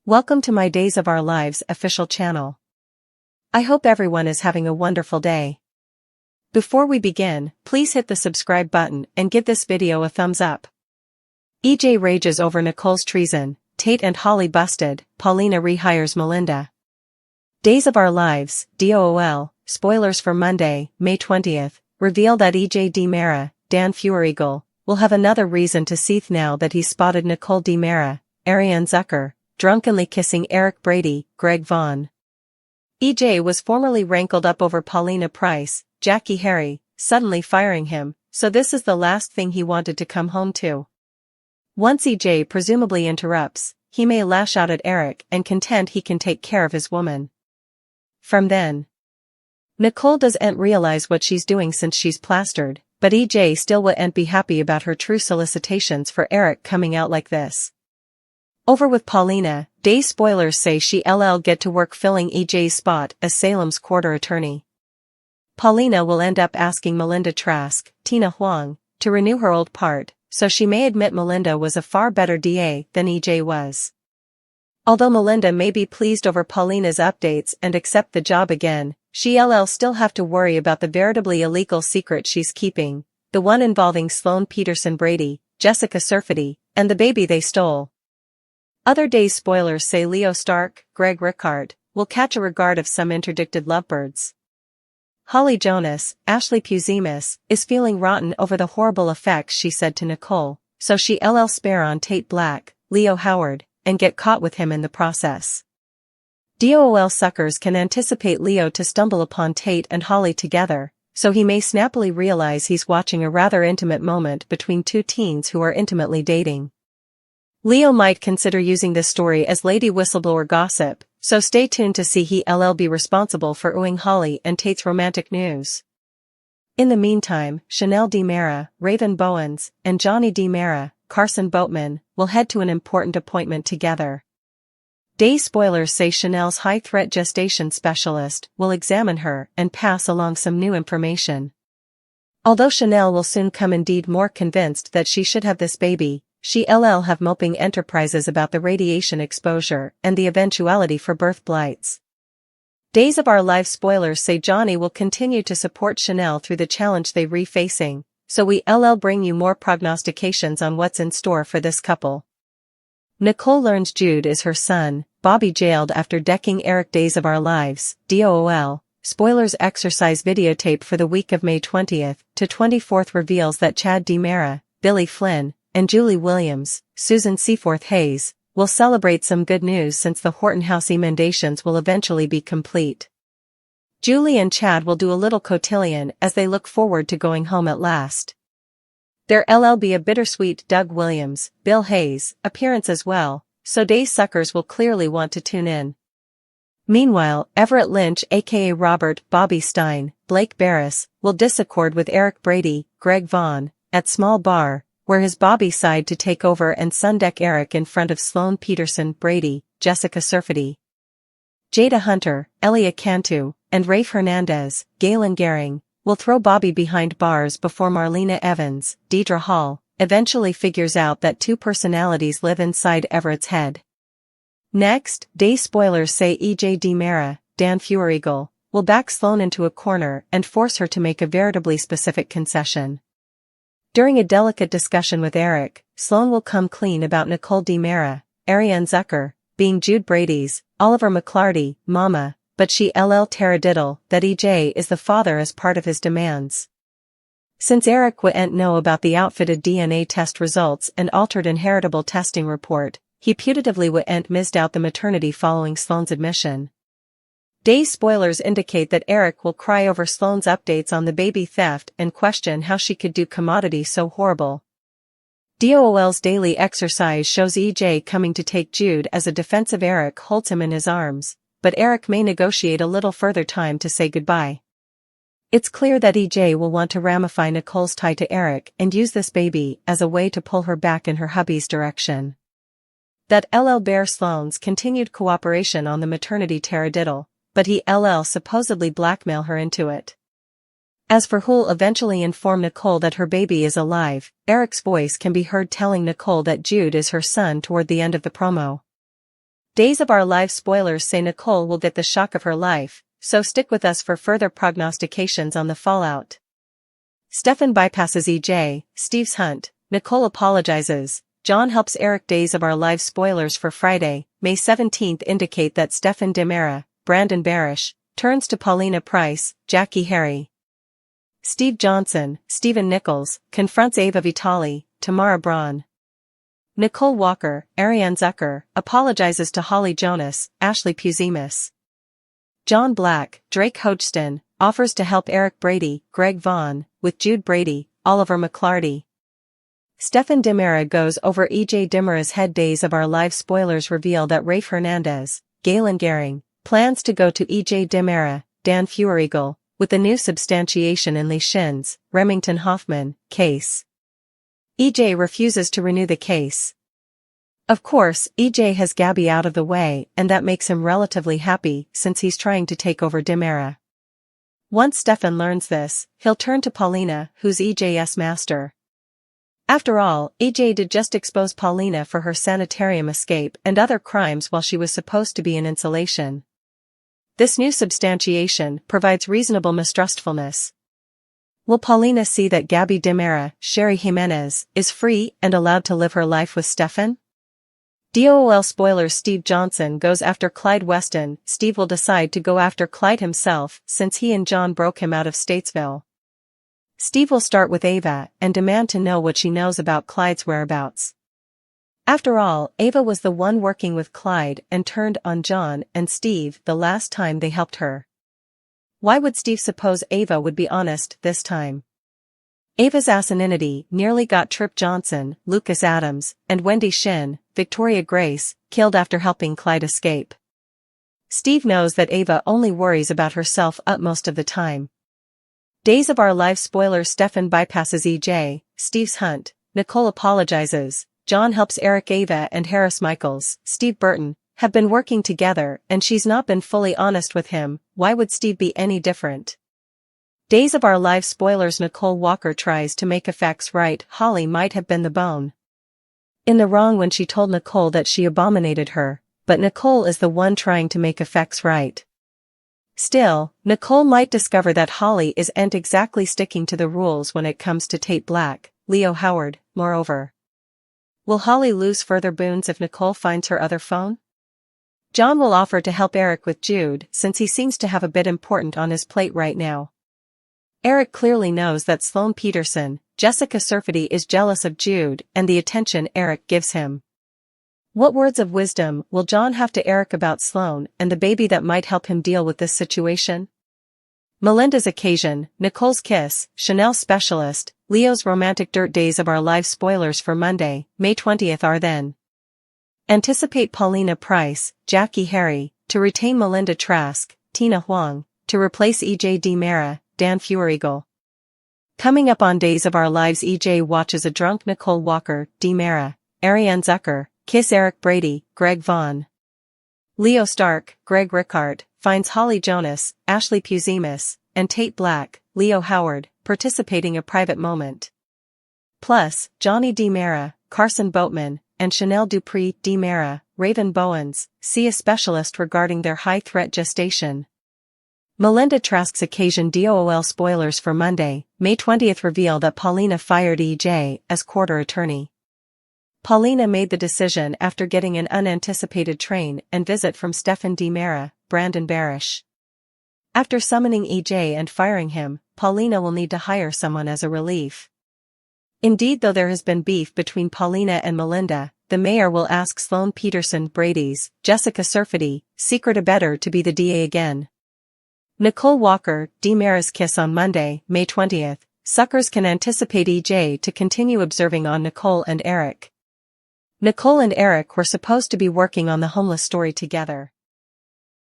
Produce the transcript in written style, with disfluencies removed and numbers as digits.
Welcome to my Days of Our Lives official channel. I hope everyone is having a wonderful day. Before we begin, please hit the subscribe button and give this video a thumbs up. EJ rages over Nicole's treason, Tate and Holly busted, Paulina Rehires Melinda. Days of Our Lives, DOOL, spoilers for Monday, May 20th, reveal that EJ DiMera, Dan Feuerigel, will have another reason to seethe now that he's spotted Nicole DiMera, Ariane Zucker, drunkenly kissing Eric Brady, Greg Vaughn. EJ was formerly rankled up over Paulina Price, Jackie Harry, suddenly firing him, so this is the last thing he wanted to come home to. Once EJ presumably interrupts, he may lash out at Eric and contend he can take care of his woman. From then, Nicole doesn't realize what she's doing since she's plastered, but EJ still wouldn't be happy about her true solicitations for Eric coming out like this. Over with Paulina, day spoilers say she'll get to work filling EJ's spot as Salem's quarter attorney. Paulina will end up asking Melinda Trask, Tina Huang, to renew her old part, so she may admit Melinda was a far better DA than EJ was. Although Melinda may be pleased over Paulina's updates and accept the job again, she'll still have to worry about the veritably illegal secret she's keeping, the one involving Sloan Peterson Brady, Jessica Surfety, and the baby they stole. Other days spoilers say Leo Stark, Greg Rehired, will catch a regard of some interdicted lovebirds. Holly Jonas, Ashley Puzimis, is feeling rotten over the horrible effects she said to Nicole, so she'll spare on Tate Black, Leo Howard, and get caught with him in the process. DOOL suckers can anticipate Leo to stumble upon Tate and Holly together, so he may snappily realize he's watching a rather intimate moment between two teens who are intimately dating. Leo might consider using this story as lady whistleblower gossip, so stay tuned to see he'll be responsible for oohing Holly and Tate's romantic news. In the meantime, Chanel DiMera, Raven Bowens, and Johnny DiMera, Carson Boatman, will head to an important appointment together. Day spoilers say Chanel's high-threat gestation specialist will examine her and pass along some new information. Although Chanel will soon come indeed more convinced that she should have this baby, she'll have moping enterprises about the radiation exposure and the eventuality for birth blights. Days of Our Lives spoilers say Johnny will continue to support Chanel through the challenge they re-facing, so we'll bring you more prognostications on what's in store for this couple. Nicole learns Jude is her son, Bobby jailed after decking Eric. Days of Our Lives, DOOL, spoilers exercise videotape for the week of May 20th to 24th reveals that Chad DiMera, Billy Flynn, and Julie Williams, Susan Seaforth Hayes, will celebrate some good news since the Horton House emendations will eventually be complete. Julie and Chad will do a little cotillion as they look forward to going home at last. There'll be a bittersweet Doug Williams, Bill Hayes, appearance as well, so day suckers will clearly want to tune in. Meanwhile, Everett Lynch aka Robert Bobby Stein, Blake Barris, will disaccord with Eric Brady, Greg Vaughn, at Small Bar, where his Bobby side to take over and sundeck Eric in front of Sloan Peterson Brady, Jessica Surfety, Jada Hunter, Elia Cantu, and Rafe Hernandez, Galen Gehring, will throw Bobby behind bars before Marlena Evans, Deidre Hall, eventually figures out that two personalities live inside Everett's head. Next, day spoilers say EJ DiMera, Dan Feuerigel, will back Sloan into a corner and force her to make a veritably specific concession. During a delicate discussion with Eric, Sloan will come clean about Nicole DiMera, Ariane Zucker, being Jude Brady's, Oliver McClarty, mama, but she'll taradiddle that EJ is the father as part of his demands. Since Eric wouldn't know about the outfitted DNA test results and altered inheritable testing report, he putatively wouldn't missed out the maternity following Sloan's admission. Day spoilers indicate that Eric will cry over Sloan's updates on the baby theft and question how she could do commodity so horrible. DOOL's daily exercise shows EJ coming to take Jude as a defensive Eric holds him in his arms, but Eric may negotiate a little further time to say goodbye. It's clear that EJ will want to ramify Nicole's tie to Eric and use this baby as a way to pull her back in her hubby's direction. That'll bear Sloan's continued cooperation on the maternity taradiddle, but he'll supposedly blackmail her into it. As for who'll eventually inform Nicole that her baby is alive, Eric's voice can be heard telling Nicole that Jude is her son toward the end of the promo. Days of Our Lives spoilers say Nicole will get the shock of her life, so stick with us for further prognostications on the fallout. Stefan bypasses EJ, Steve's hunt, Nicole apologizes, John helps Eric. Days of Our Lives spoilers for Friday, May 17th indicate that Stefan Demera, Brandon Barish, turns to Paulina Price, Jackie Harry. Steve Johnson, Stephen Nichols, confronts Ava Vitali, Tamara Braun. Nicole Walker, Ariane Zucker, apologizes to Holly Jonas, Ashley Puzimis. John Black, Drake Hodgson, offers to help Eric Brady, Greg Vaughn, with Jude Brady, Oliver McClarty. Stefan Demera goes over EJ Demera's head. Days of Our Lives spoilers reveal that Rafe Hernandez, Galen Gehring, plans to go to EJ Demera, Dan Feuerigel, with the new substantiation in Lee Shin's, Remington Hoffman, case. EJ refuses to renew the case. Of course, EJ has Gabby out of the way, and that makes him relatively happy since he's trying to take over Demera. Once Stefan learns this, he'll turn to Paulina, who's EJ's master. After all, EJ did just expose Paulina for her sanitarium escape and other crimes while she was supposed to be in insulation. This new substantiation provides reasonable mistrustfulness. Will Paulina see that Gabby Demera, Sherry Jimenez, is free and allowed to live her life with Stefan? DOL spoilers. Steve Johnson goes after Clyde Weston. Steve will decide to go after Clyde himself since he and John broke him out of Statesville. Steve will start with Ava and demand to know what she knows about Clyde's whereabouts. After all, Ava was the one working with Clyde and turned on John and Steve the last time they helped her. Why would Steve suppose Ava would be honest this time? Ava's asininity nearly got Trip Johnson, Lucas Adams, and Wendy Shin, Victoria Grace, killed after helping Clyde escape. Steve knows that Ava only worries about herself most of the time. Days of Our Lives spoilers. Stefan bypasses EJ, Steve's hunt, Nicole apologizes, John helps Eric. Ava and Harris Michaels, Steve Burton, have been working together and she's not been fully honest with him. Why would Steve be any different? Days of Our Lives spoilers. Nicole Walker tries to make facts right. Holly might have been the bone in the wrong when she told Nicole that she abominated her, but Nicole is the one trying to make facts right. Still, Nicole might discover that Holly isn't exactly sticking to the rules when it comes to Tate Black, Leo Howard. Moreover, will Holly lose further boons if Nicole finds her other phone? John will offer to help Eric with Jude since he seems to have a bit important on his plate right now. Eric clearly knows that Sloane Peterson, Jessica Surfety, is jealous of Jude and the attention Eric gives him. What words of wisdom will John have to Eric about Sloane and the baby that might help him deal with this situation? Melinda's occasion, Nicole's kiss, Chanel's specialist, Leo's romantic dirt. Days of Our Lives spoilers for Monday, May 20th are then. Anticipate Paulina Price, Jackie Harry, to retain Melinda Trask, Tina Huang, to replace EJ Demera, Dan Feuerigel. Coming up on Days of Our Lives, EJ watches a drunk Nicole Walker, Demera, Ariane Zucker, kiss Eric Brady, Greg Vaughn. Leo Stark, Greg Rickard, finds Holly Jonas, Ashley Puzimis, and Tate Black, Leo Howard, participating a private moment. Plus, Johnny Demera, Carson Boatman, and Chanel Dupree Demera, Raven Bowens, see a specialist regarding their high-threat gestation. Melinda Trask's occasion. DOL spoilers for Monday, May 20th reveal that Paulina fired EJ as quarter attorney. Paulina made the decision after getting an unanticipated train and visit from Stefan Demera, Brandon Barish. After summoning EJ and firing him, Paulina will need to hire someone as a relief. Indeed, though there has been beef between Paulina and Melinda, the mayor will ask Sloane Peterson Brady's, Jessica Surfety, secret abettor to be the DA again. Nicole Walker, Demera's kiss on Monday, May 20th. Suckers can anticipate EJ to continue observing on Nicole and Eric. Nicole and Eric were supposed to be working on the homeless story together.